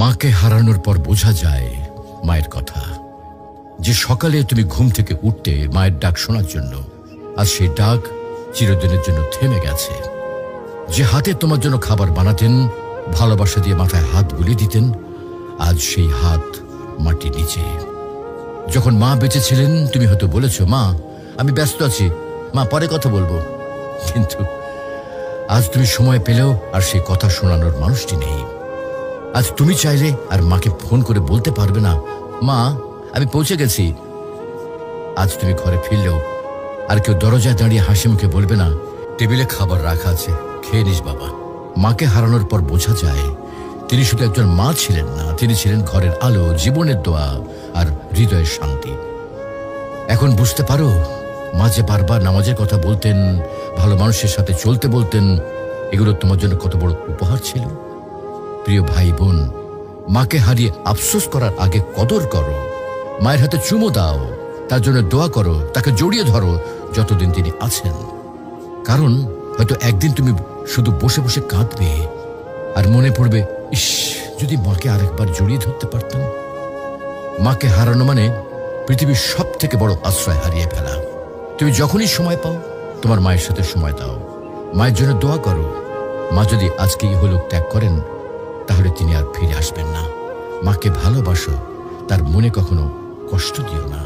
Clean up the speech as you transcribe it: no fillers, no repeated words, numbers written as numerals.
মাকে হারানোর পর বোঝা যায় মায়ের কথা। যে সকালে তুমি ঘুম থেকে উঠতে মায়ের ডাক শোনার জন্য, আর সেই ডাক চিরদিনের জন্য থেমে গেছে। যে হাতে তোমার জন্য খাবার বানাতেন, ভালোবাসা দিয়ে মাথায় হাত বুলিয়ে দিতেন, আজ সেই হাত মাটির নিচে। যখন মা বেঁচে ছিলেন তুমি হয়তো বলেছ, মা আমি ব্যস্ত আছি, মা পরে কথা বলবো। কিন্তু আজ তুমি সময় পেলেও আর সেই কথা শোনানোর মানুষটি নেই। আজ তুমি চাইলে আর মাকে ফোন করে বলতে পারবে না, মা আমি পৌঁছে গেছি। আজ তুমি ঘরে ফিরলেও আর কেউ দরজায় দাঁড়িয়ে হাসি মুখে বলবে না, টেবিলে খাবার রাখা আছে, খেয়ে নিস বাবা। মাকে হারানোর পর বোঝা যায় তিনি শুধু একজন মা ছিলেন না, তিনি ছিলেন ঘরের আলো, জীবনের দোয়া আর হৃদয়ের শান্তি। এখন বুঝতে পারো মা যে বারবার নামাজের কথা বলতেন, ভালো মানুষের সাথে চলতে বলতেন, এগুলো তোমার জন্য কত বড় উপহার ছিল। প্রিয় ভাই বোন, মাকে হারিয়ে আফসোস করার আগে কদর করো। মায়ের হাতে চুমো দাও, তার জন্য দোয়া করো, তাকে জড়িয়ে ধরো যতদিন তিনি আছেন। কারণ হয়তো একদিন তুমি শুধু বসে বসে কাঁদবে আর মনে পড়বে, ইস যদি মাকে আরেকবার জড়িয়ে ধরতে পারতাম। মাকে হারানো মানে পৃথিবীর সব থেকে বড় আশ্রয় হারিয়ে ফেলা। তুমি যখনই সময় পাও তোমার মায়ের সাথে সময় দাও, মায়ের জন্য দোয়া করো। মা যদি আজকে ইহলোক ত্যাগ করেন তাহলে তিনি আর ফিরে আসবেন না। মাকে ভালোবাসো, তার মনে কখনো কষ্ট দিও না।